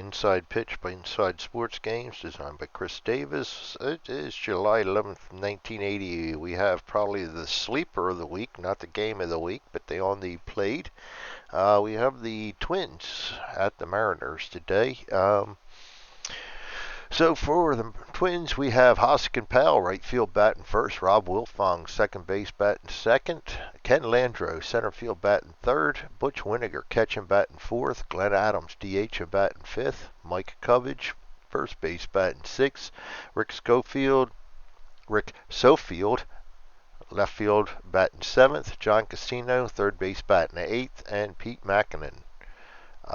Inside Pitch by Inside Sports Games, designed by Chris Davis. It is July 11th, 1980. We have probably the sleeper of the week, not the game of the week, but they on the plate. We have the Twins at the Mariners today. So for the Twins, we have Hoskin Powell, right field batting first. Rob Wilfong, second base batting second. Ken Landreaux, center field batting third. Butch Winninger, catching batting fourth. Glenn Adams, DH batting fifth. Mike Covage, first base batting sixth. Rick Sofield, left field batting seventh. John Casino, third base batting eighth. And Pete Mackinnon,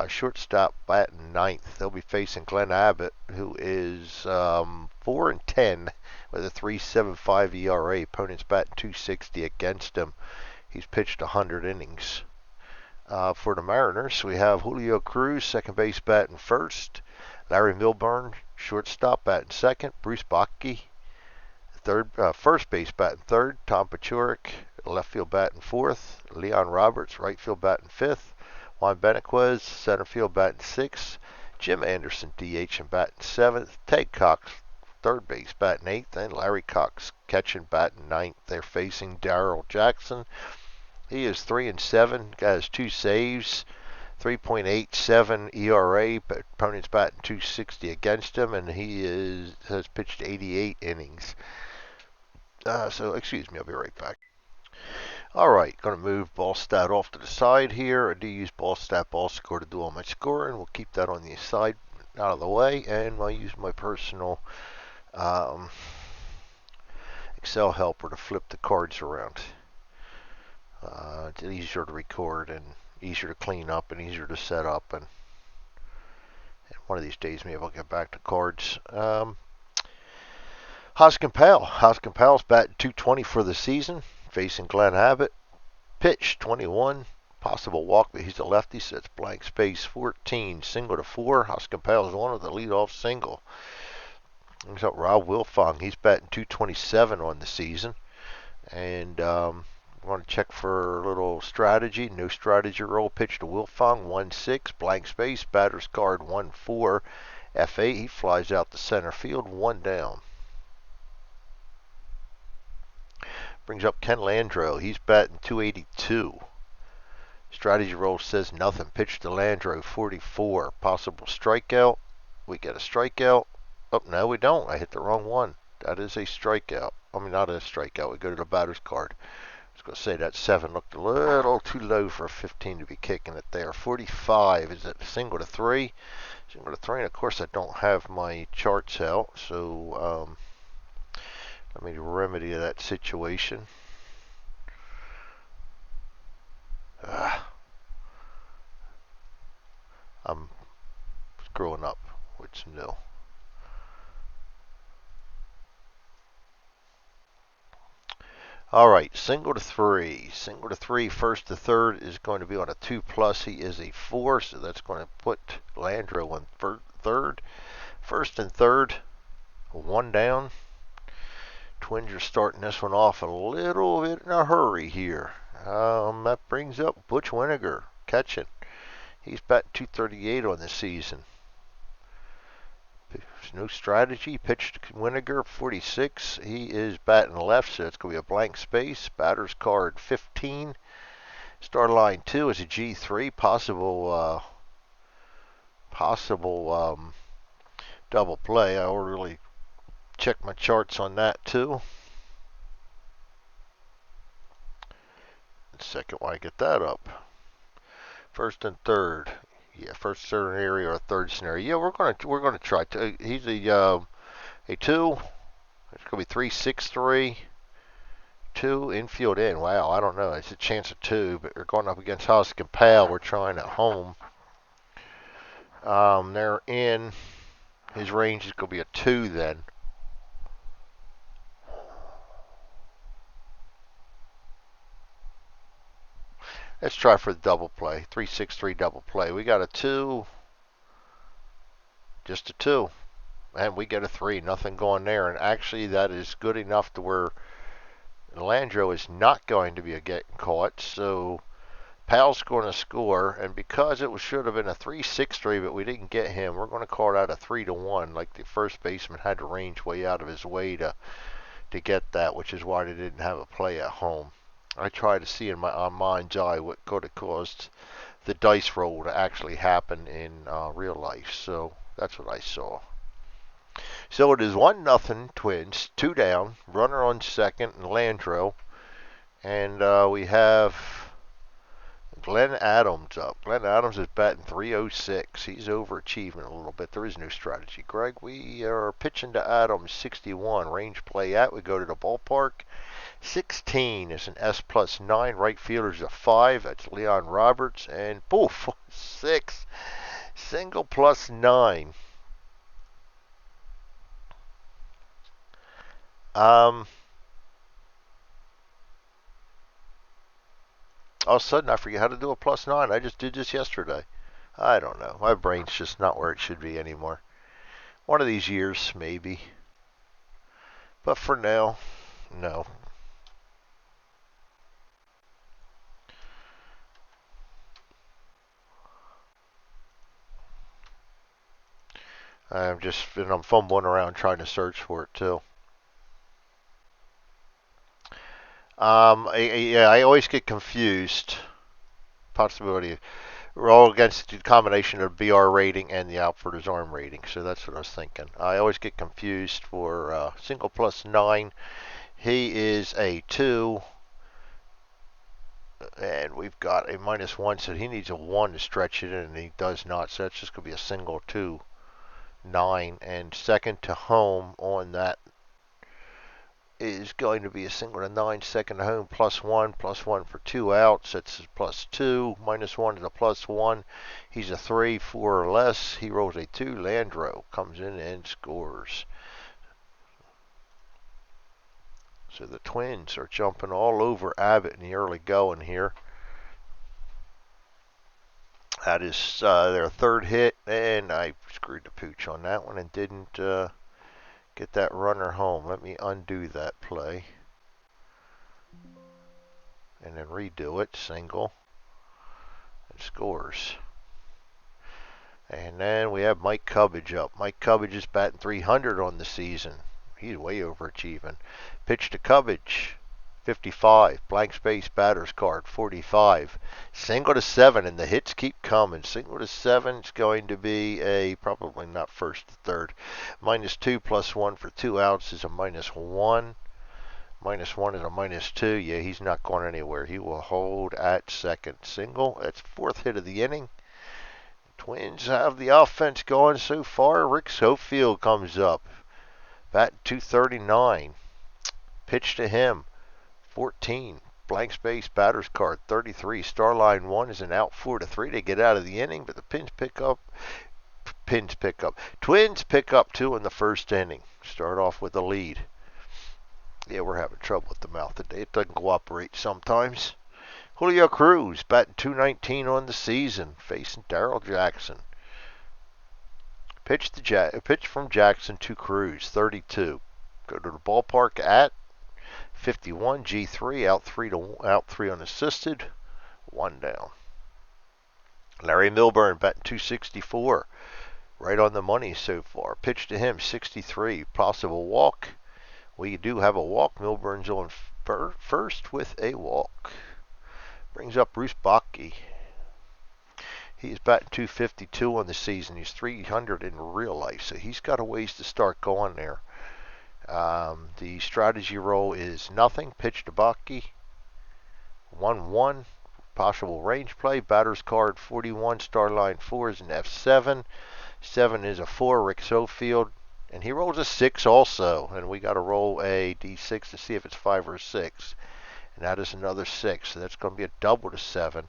shortstop batting ninth. They'll be facing Glenn Abbott, who is 4-10 with a 3.75 ERA. Opponents batting 260 against him. He's pitched 100 innings. For the Mariners, we have Julio Cruz, second base batting first. Larry Milburn, shortstop batting second. Bruce Bochy, first base batting third. Tom Paciorek, left field batting fourth. Leon Roberts, right field batting fifth. Juan Benaquez, center field batting sixth. Jim Anderson, DH and batting seventh. Ted Cox, third base batting eighth. And Larry Cox, catching batting ninth. They're facing Darrell Jackson. He is 3-7, has 2 saves, 3.87 ERA. But opponents batting 260 against him, and he has pitched 88 innings. Excuse me, I'll be right back. Alright, going to move Ballstat off to the side here. I do use Ballstat Ball Score to do all my scoring. We'll keep that on the side, out of the way, and I'll use my personal Excel helper to flip the cards around. It's easier to record and easier to clean up and easier to set up. And one of these days, maybe I'll get back to cards. Hoskin Powell's batting 220 for the season, facing Glenn Abbott. Pitch 21, possible walk, but he's a lefty, so it's blank space 14. Single to 4. Hoskin Powell's one with the leadoff single. Brings up Rob Wilfong. He's batting 227 on the season. And I want to check for a little strategy. No strategy roll. Pitch to Wilfong, 1-6. Blank space. Batter's card 1-4. F8. He flies out to center field. 1 down. Brings up Ken Landreaux. He's batting 282. Strategy roll says nothing. Pitch to Landreaux, 44. Possible strikeout. We get a strikeout. Oh, no, we don't. I hit the wrong one. That is a strikeout. I mean, not a strikeout. We go to the batter's card. I was going to say that 7 looked a little too low for a 15 to be kicking it there. 45. Is it single to 3? Single to 3. And, of course, I don't have my charts out. So, let me remedy that situation. I'm screwing up, which no. Alright, single to 3. Single to 3, first to third is going to be on a 2+. He is a 4, so that's going to put Landreaux on third. First and third, 1 down. Twins are starting this one off a little bit in a hurry here. That brings up Butch Winninger, catching. He's batting 238 on the season. There's no strategy. Pitched to Winninger, 46. He is batting left, so it's going to be a blank space. Batter's card 15. Start line 2 is a G3. Possible double play. I will really check my charts on that too. Second, why get that up? First and third. Yeah, first scenario or third scenario. Yeah, we're gonna try. He's a 2. It's gonna be 3-6-3. 2 infield in. Wow, I don't know. It's a chance of 2, but we're going up against Hoskin Powell. We're trying at home. They're in. His range is gonna be a 2 then. Let's try for the double play. 3-6-3 double play. We got a 2. Just a 2. And we get a 3. Nothing going there. And actually, that is good enough to where Landreaux is not going to be getting caught. So Pal's going to score, and because it should have been a 3-6-3, but we didn't get him, we're going to call that a 3-1. Like the first baseman had to range way out of his way to get that, which is why they didn't have a play at home. I try to see in my mind's eye what could have caused the dice roll to actually happen in real life. So that's what I saw. So it is 1-0 Twins, 2 down, runner on second and Landreaux, and we have Glenn Adams up. Glenn Adams is batting 306. He's overachieving a little bit. There is no strategy, Greg. We are pitching to Adams, 61. Range play at. We go to the ballpark. 16 is an S+9. Right fielder's a 5. That's Leon Roberts. And poof, 6. Single +9. All of a sudden, I forget how to do a +9. I just did this yesterday. I don't know. My brain's just not where it should be anymore. One of these years, maybe. But for now, no. I'm fumbling around trying to search for it too. I always get confused. Possibility. We're all against the combination of BR rating and the outfielder's arm rating, so that's what I was thinking. I always get confused for single +9. He is a 2, and we've got a -1, so he needs a 1 to stretch it in, and he does not. So that's just going to be a single 2, 9, and second to home on that is going to be a single to 9, second to home +1 for 2 outs. That's +2, -1 is a +1. He's a 3, 4 or less. He rolls a 2. Landreaux comes in and scores. So the Twins are jumping all over Abbott in the early going here. That is their third hit, and I screwed the pooch on that one and didn't get that runner home. Let me undo that play and then redo it. Single and scores. And then we have Mike Cubbage up. Mike Cubbage is batting 300 on the season. He's way overachieving. Pitch to Cubbage, 55. Blank space batter's card, 45. Single to 7, and the hits keep coming. Single to 7 is going to be a probably not first to third. -2 +1 for 2 outs is a -1. -1 is a -2. Yeah, he's not going anywhere. He will hold at second. Single. That's fourth hit of the inning. Twins have the offense going so far. Rick Schofield comes up. Bat 239. Pitch to him. 14. Blank space batter's card. 33. Star line 1 is an out 4-3 to get out of the inning, but the Twins pick up 2 in the first inning. Start off with a lead. Yeah, we're having trouble with the mouth today. It doesn't cooperate sometimes. Julio Cruz, batting 219 on the season, facing Darrell Jackson. Pitch from Jackson to Cruz, 32. Go to the ballpark at 51. G3 out 3 unassisted, 1 down. Larry Milburn, batting 264, right on the money so far. Pitch to him, 63. Possible walk. We do have a walk. Milburn's on first with a walk. Brings up Bruce Bochy. He's batting 252 on the season. He's 300 in real life, so he's got a ways to start going there. The strategy roll is nothing. Pitch to Bochy. 1-1. Possible range play. Batter's card 41. Star line 4 is an F7. 7 is a 4. Rick Schofield. And he rolls a 6 also. And we got to roll a D6 to see if it's 5 or 6. And that is another 6. So that's going to be a double to 7.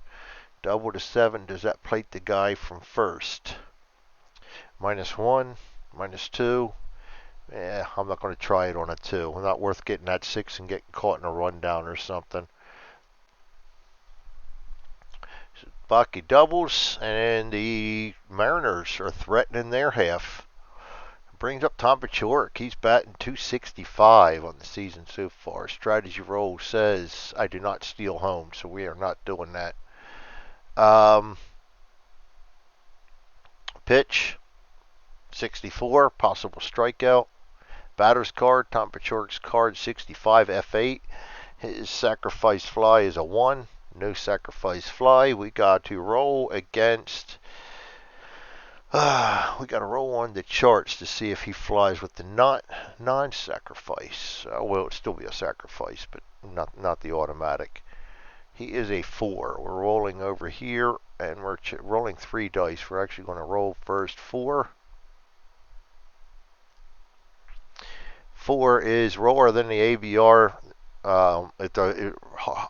Double to 7. Does that plate the guy from first? -1, -2. Yeah, I'm not going to try it on a 2. It's not worth getting that 6 and getting caught in a rundown or something. So Bochy doubles, and the Mariners are threatening their half. Brings up Tom Paciorek. He's batting 265 on the season so far. Strategy roll says I do not steal home, so we are not doing that. Um, Pitch 64, possible strikeout. Batter's card, Tom Paciork's card 65, F8. His sacrifice fly is a 1. No sacrifice fly. We got to roll against. We got to roll on the charts to see if he flies with the non-sacrifice. Well, it'd still be a sacrifice, but not the automatic. He is a 4. We're rolling over here, and we're rolling 3 dice. We're actually going to roll first 4. 4 is lower than the ABR.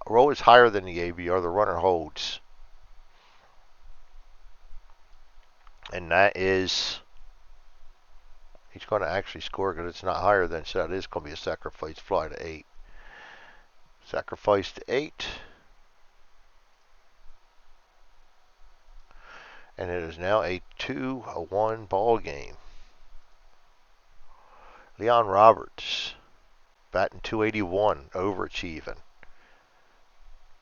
Roll is higher than the ABR. The runner holds. And that is, he's going to actually score because it's not higher than, so that is going to be a sacrifice fly to 8. Sacrifice to 8. And it is now a 2-1 ball game. Leon Roberts, batting 281, overachieving.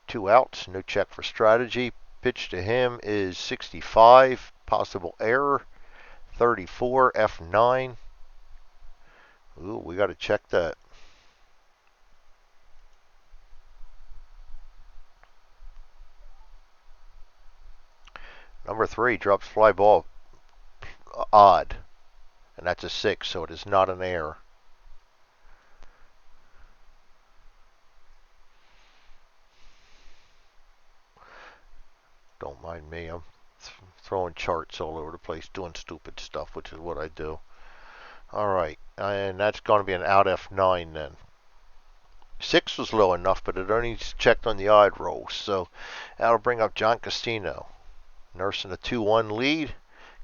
2 outs, no check for strategy. Pitch to him is 65, possible error. 34, F9. Ooh, we got to check that. Number 3 drops fly ball, odd, and that's a 6, so it is not an error. Don't mind me, I'm throwing charts all over the place, doing stupid stuff, which is what I do. Alright, and that's going to be an out F9 then. 6 was low enough, but it only checked on the odd rolls, so that'll bring up John Castino. Nursing a 2-1 lead.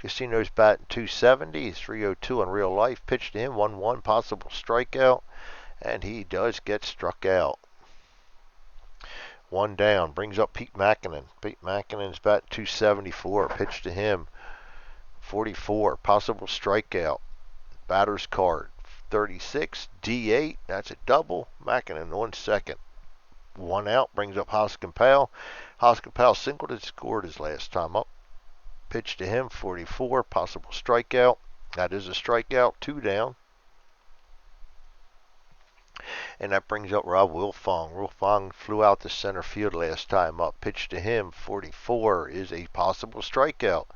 Castino's batting 270. He's 302 in real life. Pitch to him, 1-1, possible strikeout. And he does get struck out. 1 down. Brings up Pete Makinen. Pete Makinen's batting 274. Pitch to him, 44, possible strikeout. Batter's card, 36, D8. That's a double. Makinen on second. 1 out. Brings up Hoskin Powell. Hoskin Powell singled and scored his last time up. Pitch to him, 44, possible strikeout. That is a strikeout, 2 down. And that brings up Rob Wilfong. Wilfong flew out to center field last time up. Pitch to him, 44, is a possible strikeout.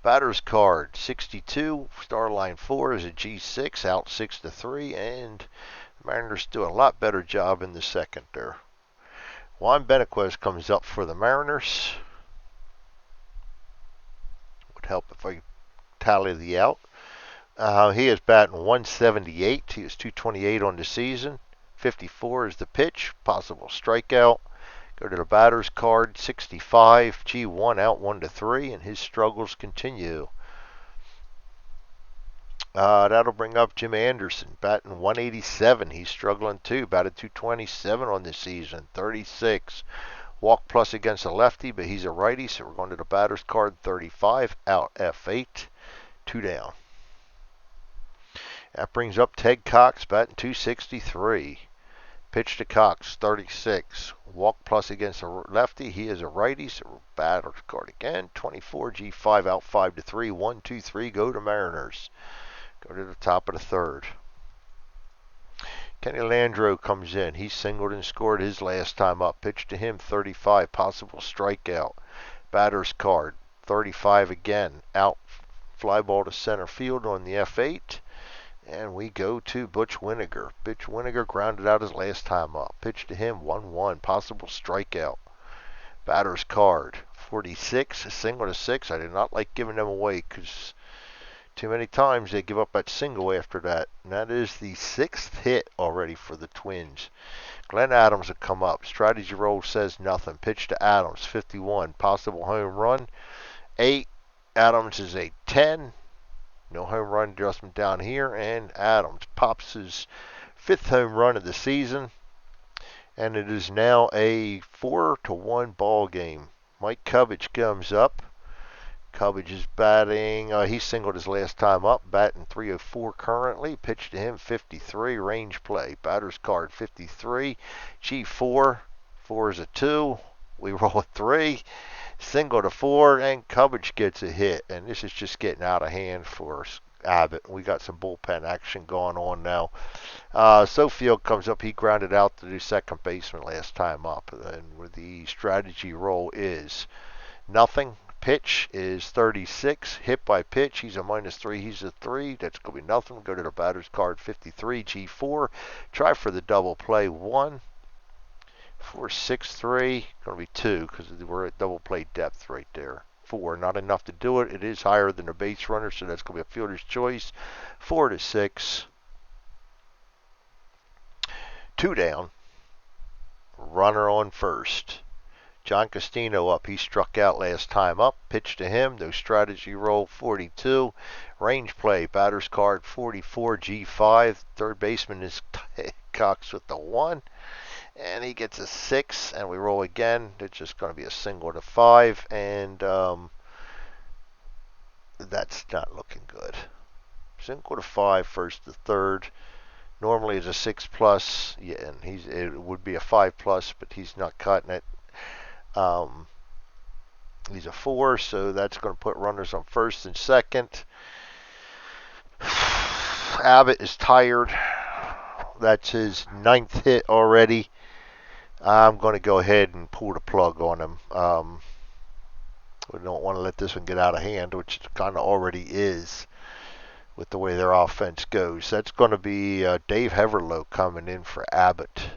Batter's card, 62. Star line 4 is a G6, out 6-3. And the Mariners do a lot better job in the second there. Juan Benaquez comes up for the Mariners. Would help if I tally the out. He is batting 178. He is 228 on the season. 54 is the pitch. Possible strikeout. Go to the batter's card. 65. G1 out 1-3, and his struggles continue. That'll bring up Jim Anderson, batting 187. He's struggling too. Batted 227 on the season. 36. Walk plus against a lefty, but he's a righty, so we're going to the batter's card. 35. Out F8. 2 down. That brings up Ted Cox, batting 263. Pitch to Cox, 36. Walk plus against a lefty. He is a righty, so batter's card again. 24. G5 out 5-3. 1-2-3. Go to Mariners. Go to the top of the third. Kenny Landreau comes in. He singled and scored his last time up. Pitch to him, 35. Possible strikeout. Batter's card, 35 again. Out. Fly ball to center field on the F8. And we go to Butch Winnegar. Butch Winnegar grounded out his last time up. Pitch to him, 1-1. Possible strikeout. Batter's card, 46. A single to 6. I did not like giving them away because too many times they give up that single after that. And that is the 6th hit already for the Twins. Glenn Adams will come up. Strategy roll says nothing. Pitch to Adams, 51. Possible home run, 8. Adams is a 10. No home run adjustment down here. And Adams pops his 5th home run of the season. And it is now a 4-1 ball game. Mike Cubbage comes up. Cubbage is batting, he singled his last time up, batting 304 currently. Pitch to him, 53, range play. Batter's card, 53. G4, 4 is a 2. We roll a 3. Single to 4, and Cubbage gets a hit. And this is just getting out of hand for Abbott. We got some bullpen action going on now. Sofield comes up. He grounded out to the second baseman last time up. And where the strategy roll is nothing. Pitch is 36. Hit by pitch, he's a -3. He's a 3. That's going to be nothing. Go to the batter's card 53, G4. Try for the double play 1. 4, 6, 3. Going to be 2 because we're at double play depth right there. 4, not enough to do it. It is higher than the base runner, so that's going to be a fielder's choice. 4 to 6. 2 down. Runner on first. John Castino up. He struck out last time up. Pitch to him. No strategy roll. 42. Range play. Batter's card 44. G5. Third baseman is Cox with the 1. And he gets a 6. And we roll again. It's just going to be a single to 5. And that's not looking good. Single to 5. First to third. Normally it's a 6+. Yeah, and it would be a 5+, but he's not cutting it. He's a 4, so that's going to put runners on first and second. Abbott is tired. That's his 9th hit already. I'm going to go ahead and pull the plug on him. We don't want to let this one get out of hand, which it kind of already is with the way their offense goes. That's going to be Dave Heverlow coming in for Abbott.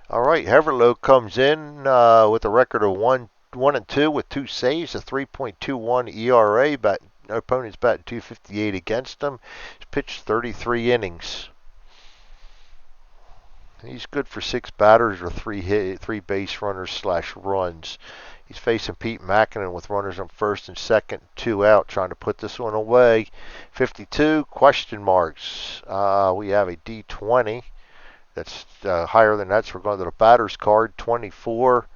All right, Heverlow comes in with a record of 1-2 with 2 saves, a 3.21 ERA. Opponent's batting .258 against him. He's pitched 33 innings. He's good for 6 batters or 3 base runners / runs. He's facing Pete Mackinnon with runners on first and second, 2 out, trying to put this one away. 52 question marks. We have a D20. That's higher than that, so we're going to the batter's card. 24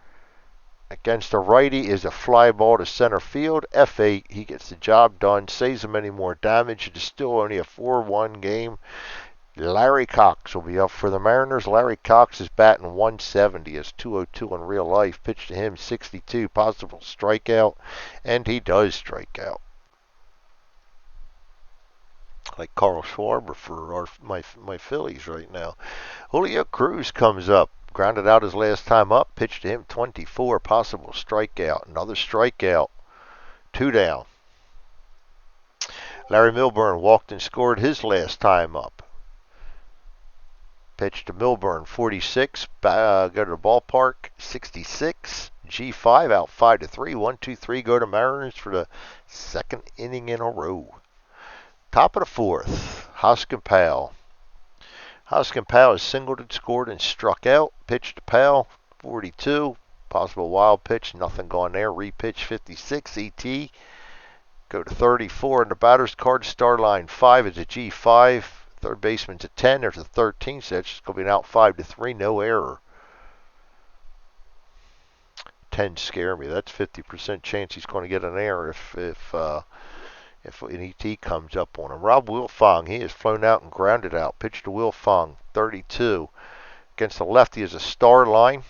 against the righty is a fly ball to center field. F8, he gets the job done, saves him any more damage. It is still only a 4-1 game. Larry Cox will be up for the Mariners. Larry Cox is batting 170. It's 202 in real life. Pitch to him 62, possible strikeout, and he does strike out. Like Carl Schwarber for my Phillies right now. Julio Cruz comes up. Grounded out his last time up. Pitched to him 24. Possible strikeout. Another strikeout. 2 down. Larry Milburn walked and scored his last time up. Pitched to Milburn 46. Go to the ballpark 66. G5 out 5-3. 1-2-3 go to Mariners for the 2nd inning in a row. Top of the 4th, Hoskin Powell. Hoskin Powell has singled and scored and struck out. Pitch to Powell, 42. Possible wild pitch, nothing going there. Repitch 56. ET. Go to 34 in the batter's card. Star line 5 is a G5. Third baseman's a 10. There's a 13. So it's going to be an out 5-3. No error. 10 scare me. That's 50% chance he's going to get an error if an ET comes up on him. Rob Wilfong, he is flown out and grounded out. Pitch to Wilfong, 32. Against the lefty is a star line.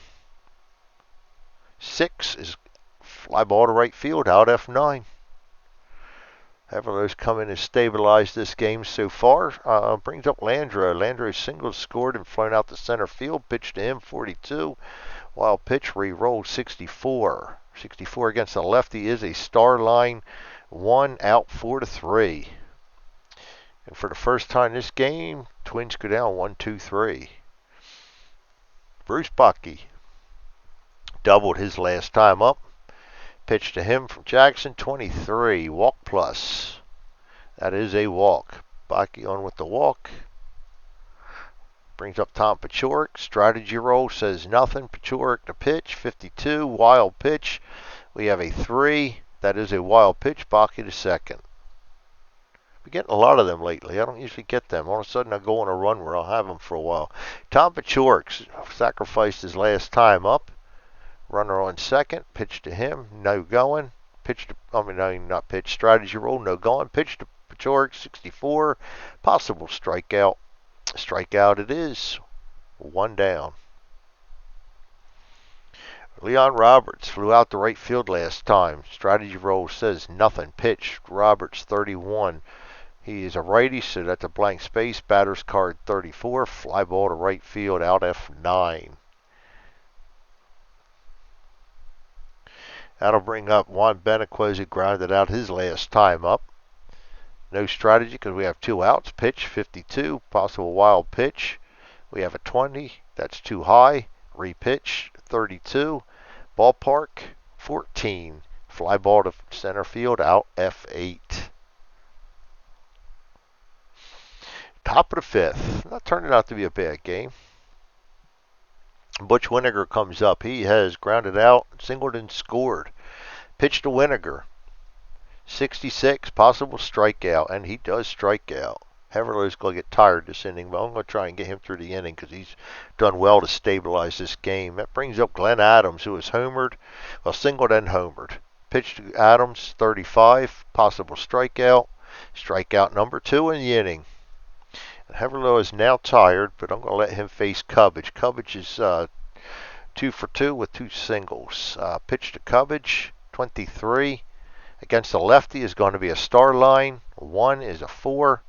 6 is fly ball to right field, out F9. Heverlow's come in and stabilized this game so far. Brings up Landreau. Landreau single scored and flown out to center field. Pitch to him, 42. Wild pitch, re-rolled, 64. 64 against the lefty is a star line. 1 out, 4-3. And for the first time this game, Twins go down 1-2-3. Bruce Bochy doubled his last time up. Pitch to him from Jackson, 23. Walk plus. That is a walk. Bochy on with the walk. Brings up Tom Paciorek. Strategy roll says nothing. Paciorek to pitch, 52. Wild pitch. We have a 3. That is a wild pitch. Bochy to second. We're getting a lot of them lately. I don't usually get them. All of a sudden I go on a run where I'll have them for a while. Tom Paciorek sacrificed his last time up. Runner on second. Pitch to him. No going. Not pitch. Strategy roll. No going. Pitch to Paciorek, 64. Possible strikeout. Strikeout it is. 1 down. Leon Roberts flew out to right field last time. Strategy roll says nothing. Pitch. Roberts, 31. He is a righty, so that's a blank space. Batter's card 34. Fly ball to right field, out F9. That'll bring up Juan Benaquez, who grounded out his last time up. No strategy because we have 2 outs. Pitch, 52. Possible wild pitch. We have a 20. That's too high. Repitch, 32. Ballpark, 14. Fly ball to center field, out F8. Top of the 5th. Not turning out to be a bad game. Butch Winnegar comes up. He has grounded out. Singleton scored. Pitch to Winnegar. 66. Possible strikeout. And he does strike out. Heverlow's going to get tired this inning, but I'm going to try and get him through the inning because he's done well to stabilize this game. That brings up Glenn Adams, who is homered. Well, Singleton homered. Pitch to Adams, 35. Possible strikeout. Strikeout number 2 in the inning. Heverlow is now tired, but I'm going to let him face Cubbage. Cubbage is 2 for 2 with 2 singles. Pitch to Cubbage, 23. Against the lefty is going to be a star line. 1 is a 4.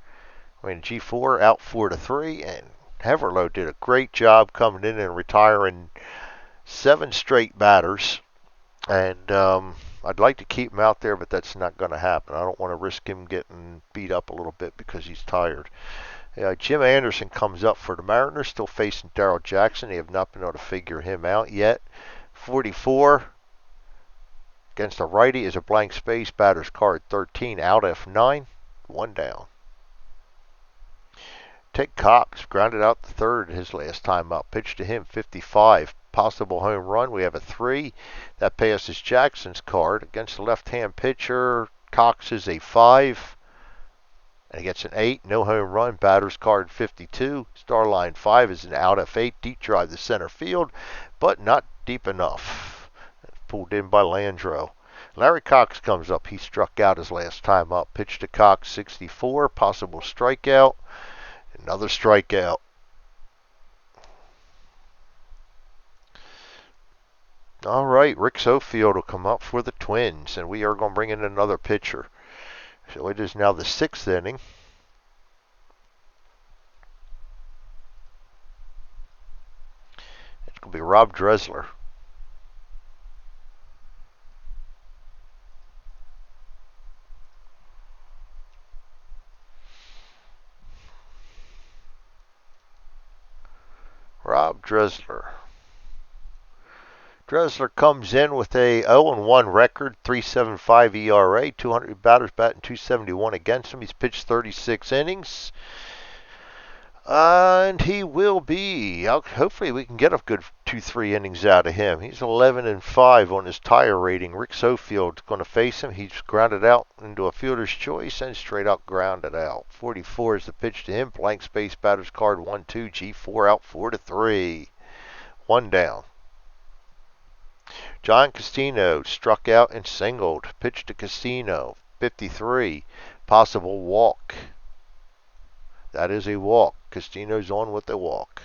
G4 out 4-3. And Heverlow did a great job coming in and retiring 7 straight batters. And I'd like to keep him out there, but that's not going to happen. I don't want to risk him getting beat up a little bit because he's tired. Jim Anderson comes up for the Mariners, still facing Darryl Jackson. They have not been able to figure him out yet. 44 against a righty is a blank space. Batter's card 13, out F9, 1 down. Ted Cox grounded out the 3rd his last time up. Pitch to him, 55. Possible home run. We have a 3. That passes Jackson's card. Against the left-hand pitcher, Cox is a 5. And he gets an 8. No home run. Batter's card 52. Star line 5 is an out F8. Deep drive to center field, but not deep enough. Pulled in by Landreaux. Larry Cox comes up. He struck out his last time up. Pitch to Cox, 64. Possible strikeout. Another strikeout. All right, Rick Sofield will come up for the Twins, and we are going to bring in another pitcher. So it is now the 6th inning. It's going to be Rob Dressler. Rob Dressler. Dressler comes in with a 0-1 record, 3.75 ERA, 200 batters batting, 271 against him. He's pitched 36 innings. And he will be, hopefully we can get a good 2-3 innings out of him. He's 11-5 on his tire rating. Rick Sofield's going to face him. He's grounded out into a fielder's choice and straight out grounded out. 44 is the pitch to him. Blank space, batter's card 1-2. G4 out 4-3. 1 down. John Castino struck out and singled. Pitch to Castino, 53. Possible walk. That is a walk. Castino's on with the walk.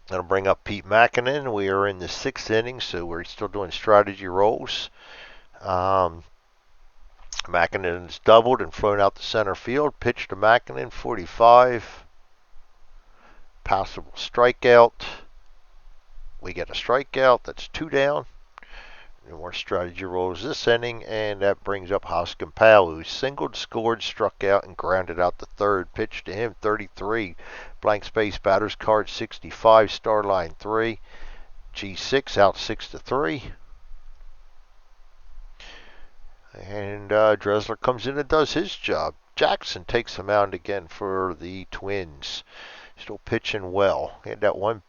That'll bring up Pete Makinen. We are in the 6th inning, so we're still doing strategy rolls. Makinen's doubled and flown out to center field. Pitch to Makinen, 45. Possible strikeout. We get a strikeout. That's 2 down. No more strategy rolls this inning, and that brings up Hoskin Powell, who singled, scored, struck out, and grounded out the 3rd. Pitch to him, 33. Blank space, batter's card 65. Star line 3. G6 out 6-3. And Dressler comes in and does his job. Jackson takes the mound again for the Twins. Still pitching well. He had that one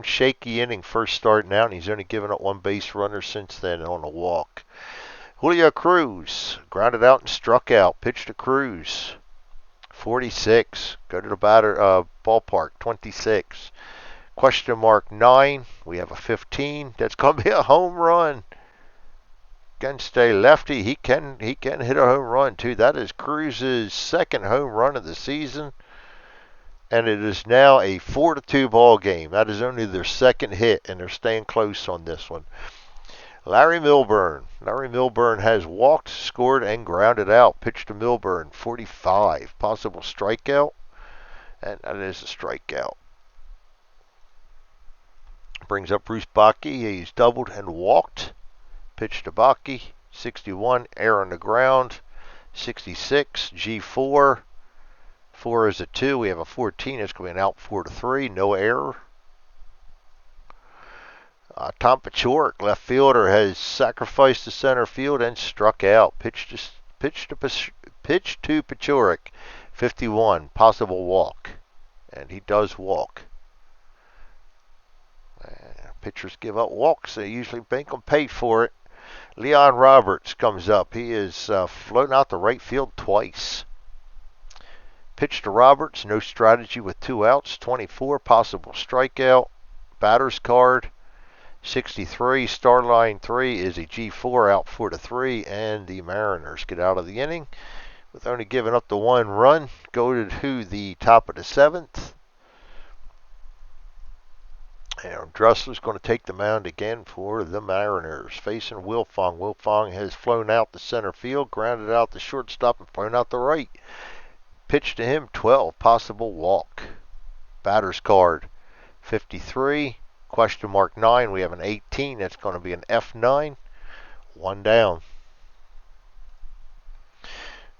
shaky inning first starting out, and he's only given up 1 base runner since then on a walk. Julio Cruz grounded out and struck out. Pitch to Cruz, 46. Go to the ballpark, 26. Question mark 9. We have a 15. That's going to be a home run against a lefty. He can hit a home run too. That is Cruz's second home run of the season, and it is now a 4-2 ball game. That is only their second hit, and they're staying close on this one. Larry Milburn. Larry Milburn has walked, scored, and grounded out. Pitch to Milburn, 45. Possible strikeout, and that is a strikeout. Brings up Bruce Bochy. He's doubled and walked. Pitch to Bochy, 61. Air on the ground, 66. G4. 4 is a 2. We have a 14. It's going to be an out 4-3. No error. Tom Paciorek, left fielder, has sacrificed to center field and struck out. Pitch to Paciorek, 51. Possible walk, and he does walk. Pitchers give up walks. They usually make them pay for it. Leon Roberts comes up. He is floating out the right field twice. Pitch to Roberts. No strategy with 2 outs. 24. Possible strikeout. Batter's card. 63. Star line 3 is a G4, out 4-3, and the Mariners get out of the inning with only giving up the 1 run. Go to the top of the 7th. And Dressler's going to take the mound again for the Mariners, facing Wilfong. Wilfong has flown out the center field, grounded out the shortstop, and flown out the right. Pitch to him, 12. Possible walk. Batter's card, 53. Question mark 9. We have an 18. That's going to be an F9. 1 down.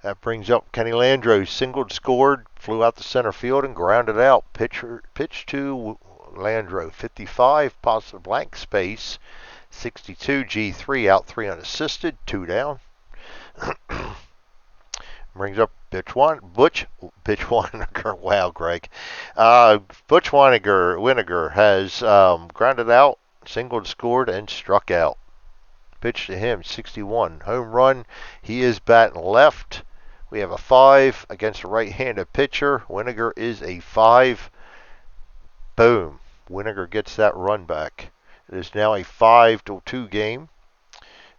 That brings up Kenny Landreaux. Singled, scored, flew out the center field, and grounded out. Pitch to Landreaux. 55. Possible blank space. 62. G3, out 3 unassisted. 2 down. Brings up Butch Wynegar. Wow, Greg. Butch Wynegar has grounded out, singled, scored, and struck out. Pitch to him, 61. Home run. He is batting left. We have a 5 against a right-handed pitcher. Wynegar is a 5. Boom. Wynegar gets that run back. It is now a 5-2 game.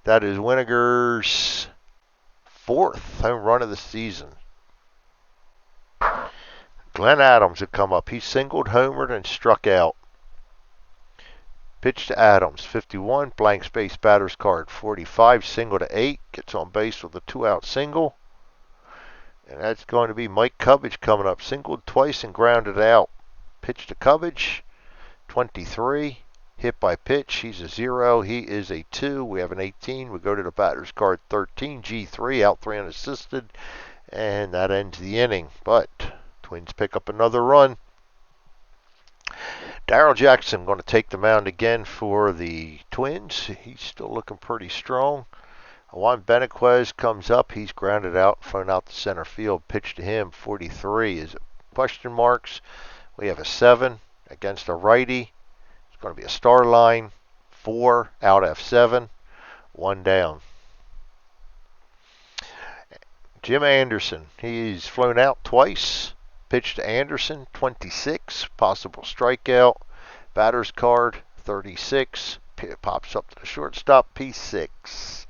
That is Wynegar's 4th home run of the season. Glenn Adams had come up. He singled, homered, and struck out. Pitch to Adams, 51. Blank space, batter's card, 45. Single to 8. Gets on base with a 2-out single. And that's going to be Mike Cubbage coming up. Singled twice and grounded out. Pitch to Cubbage, 23. Hit by pitch. He's a 0. He is a 2. We have an 18. We go to the batter's card, 13. G3, out 3 unassisted. And that ends the inning. But Twins pick up another run. Darrell Jackson going to take the mound again for the Twins. He's still looking pretty strong. Juan Benaquez comes up. He's grounded out, thrown out the center field. Pitch to him, 43. Is it question marks? We have a 7 against a righty. Going to be a star line, 4, out F7, 1 down. Jim Anderson, he's flown out twice. Pitch to Anderson, 26. Possible strikeout. Batter's card, 36. Pops up to the shortstop, P6.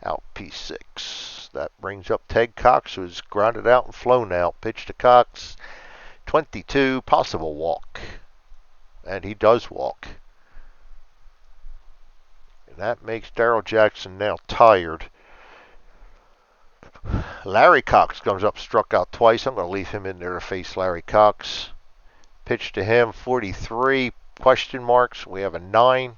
Out P6. That brings up Ted Cox, who's grounded out and flown out. Pitch to Cox, 22. Possible walk. And he does walk. And that makes Darrell Jackson now tired. Larry Cox comes up, struck out twice. I'm going to leave him in there to face Larry Cox. Pitch to him, 43. Question marks. We have a 9.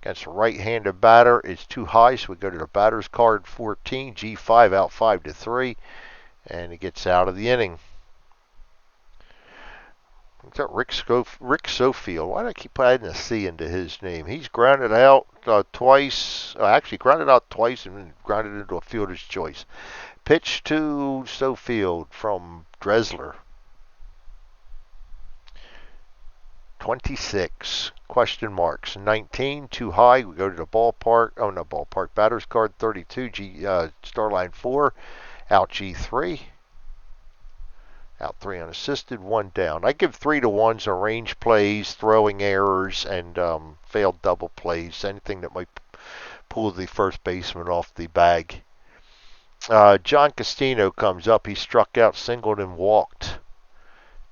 Against a right-handed batter. It's too high, so we go to the batter's card, 14. G5, out 5-3. And he gets out of the inning. Is that Rick Sofield? Why do I keep adding a C into his name? He's grounded out twice. Actually, grounded out twice and then grounded into a fielder's choice. Pitch to Sofield from Dressler. 26. Question marks. 19. Too high. We go to the ballpark. Oh, no, ballpark. Batter's card, 32. Star line 4. Out G3. Out 3 unassisted, 1 down. I give 3 to 1s on range plays, throwing errors, and failed double plays. Anything that might pull the first baseman off the bag. John Castino comes up. He struck out, singled, and walked.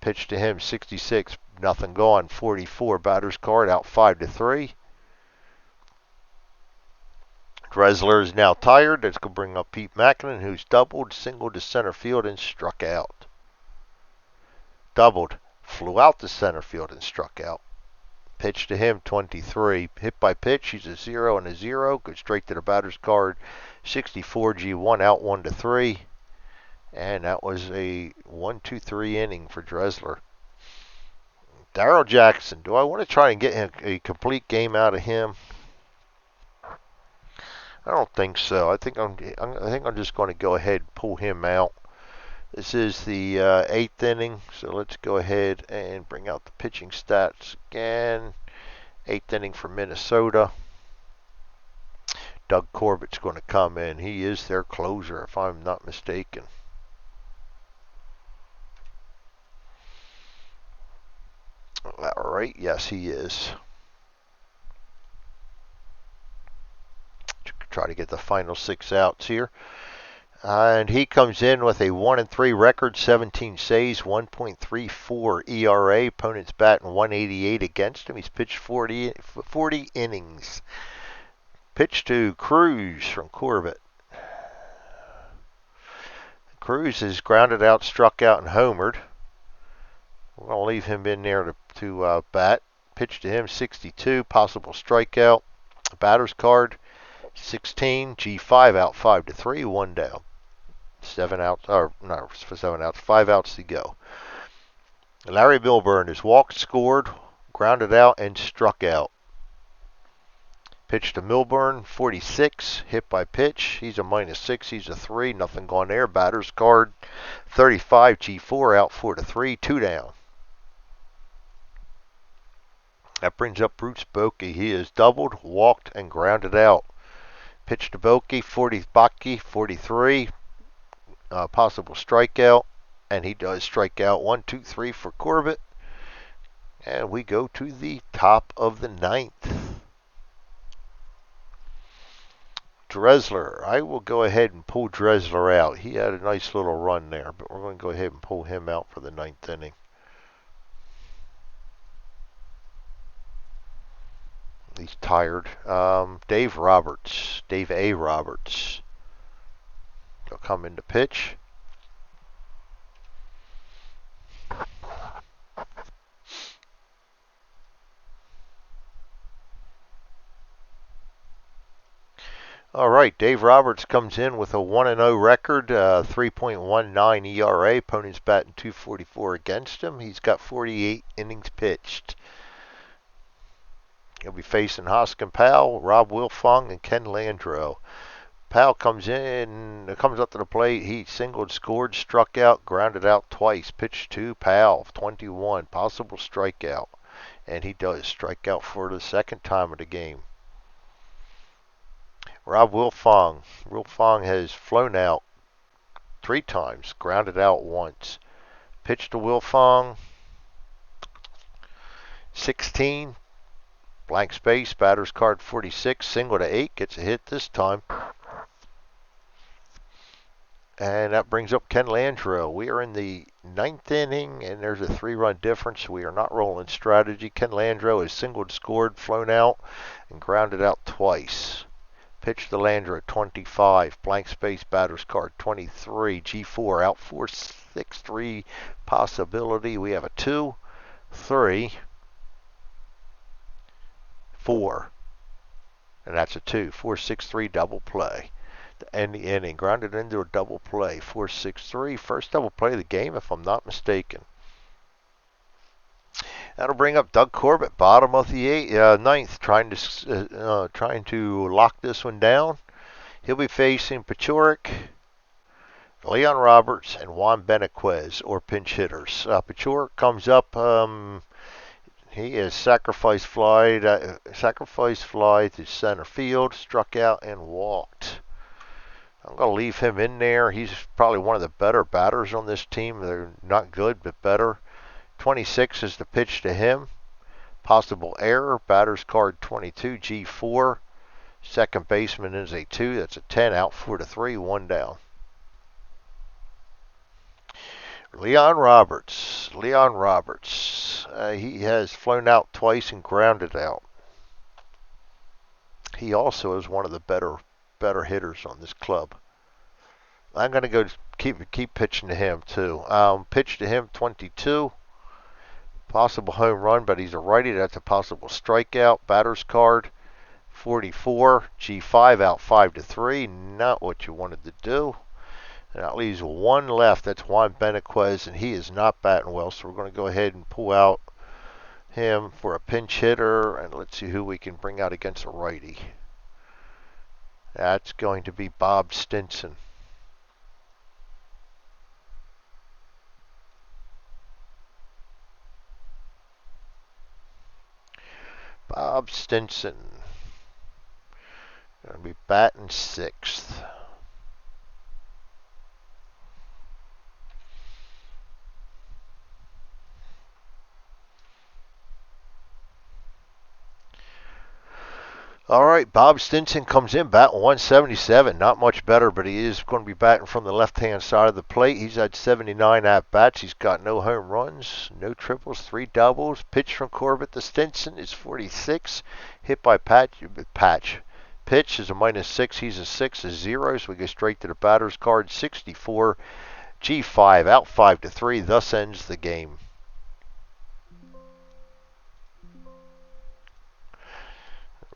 Pitch to him, 66, nothing gone, 44. Batter's card out 5 to 3. Dressler is now tired. That's going to bring up Pete Mackinnon, who's doubled, singled to center field, and struck out. Doubled, flew out to center field, and struck out. Pitch to him, 23. Hit by pitch, he's a 0 and a 0. Goes straight to the batter's card, 64 G1, out 1 to 3. And that was a 1-2-3 inning for Dressler. Darrell Jackson, do I want to try and get a complete game out of him? I don't think so. I think I'm just going to go ahead and pull him out. This is the 8th inning, so let's go ahead and bring out the pitching stats again. 8th inning for Minnesota. Doug Corbett's going to come in. He is their closer, if I'm not mistaken. All right, yes, he is. Try to get the final 6 outs here. And he comes in with a 1-3 record, 17 saves, 1.34 ERA. Opponent's batting 188 against him. He's pitched 40 innings. Pitch to Cruz from Corbett. Cruz is grounded out, struck out, and homered. We're going to leave him in there to bat. Pitch to him, 62, possible strikeout. Batter's card, 16, G5, out 5 to 3, 1 down. 7 outs, or no, for 7 outs, 5 outs to go. Larry Milburn is walked, scored, grounded out, and struck out. Pitch to Milburn, 46, hit by pitch. He's a -6, he's a 3, nothing gone there. Batter's card, 35, G4, out 4 to 3, 2 down. That brings up Bruce Bochy. He is doubled, walked, and grounded out. Pitch to Bochy, 43, possible strikeout, and he does strike out. 1, 2, 3 for Corbett. And we go to the top of the 9th. Dressler. I will go ahead and pull Dressler out. He had a nice little run there, but we're going to go ahead and pull him out for the 9th inning. He's tired. Dave A. Roberts. He'll come in to pitch. All right, Dave Roberts comes in with a 1-0 record, 3.19 ERA. Opponent's batting .244 against him. He's got 48 innings pitched. He'll be facing Hoskin Powell, Rob Wilfong, and Ken Landreau. Powell comes up to the plate. He singled, scored, struck out, grounded out twice. Pitch to Powell, 21, possible strikeout. And he does strike out for the 2nd time of the game. Rob Wilfong. Wilfong has flown out 3 times, grounded out once. Pitch to Wilfong, 16, blank space, batter's card 46, single to 8, gets a hit this time. And that brings up Ken Landreau. We are in the 9th inning, and there's a 3-run difference. We are not rolling strategy. Ken Landreau has singled, scored, flown out, and grounded out twice. Pitch to Landreau, 25, blank space, batter's card 23, G4, out 4, 6, 3 possibility. We have a 2, 3, 4, and that's a 2, 4, 6, 3 double play to end the inning. Grounded into a double play, 4, 6, 3, first double play of the game, if I'm not mistaken. That'll bring up Doug Corbett, bottom of the 9th, trying to lock this one down. He'll be facing Paciorek, Leon Roberts, and Juan Benaquez, or pinch hitters. Paciorek comes up. He is sacrifice fly to center field, struck out, and walked. I'm going to leave him in there. He's probably one of the better batters on this team. They're not good, but better. 26 is the pitch to him. Possible error. Batter's card 22, G4. Second baseman is a 2. That's a 10. Out 4-3. 1 down. Leon Roberts. Leon Roberts. He has flown out twice and grounded out. He also is one of the better hitters on this club. I'm going to go keep pitching to him too. Pitch to him 22. Possible home run, but he's a righty. That's a possible strikeout. Batter's card 44. G5 out 5-3. Not what you wanted to do. And that leaves one left. That's Juan Benaquez, and he is not batting well. So we're going to go ahead and pull out him for a pinch hitter. And let's see who we can bring out against a righty. That's going to be Bob Stinson. Bob Stinson. Going to be batting 6th. All right, Bob Stinson comes in batting 177. Not much better, but he is going to be batting from the left-hand side of the plate. He's had 79 at-bats. He's got no home runs, no triples, 3 doubles. Pitch from Corbett to Stinson is 46. Hit by Patch. Pitch is a -6. He's a 6, a 0. So we go straight to the batter's card. 64. G5 out 5-3. Thus ends the game.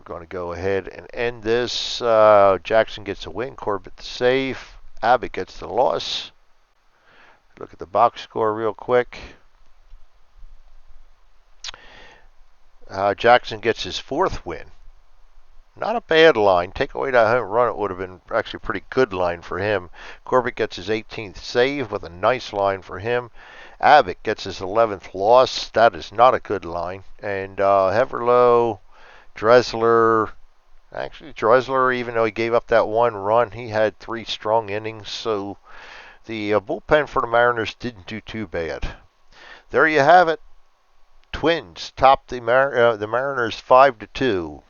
Going to go ahead and end this. Jackson gets a win. Corbett the save. Abbott gets the loss. Look at the box score real quick. Jackson gets his 4th win. Not a bad line. Take away that home run, it would have been actually a pretty good line for him. Corbett gets his 18th save with a nice line for him. Abbott gets his 11th loss. That is not a good line. And Heverlo, Dressler, even though he gave up that 1 run, he had 3 strong innings. So the bullpen for the Mariners didn't do too bad. There you have it. Twins topped the Mariners 5-2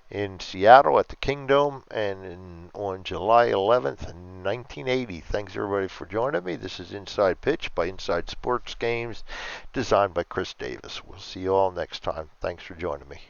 in Seattle at the Kingdome and on July 11th, 1980. Thanks everybody for joining me. This is Inside Pitch by Inside Sports Games, designed by Chris Davis. We'll see you all next time. Thanks for joining me.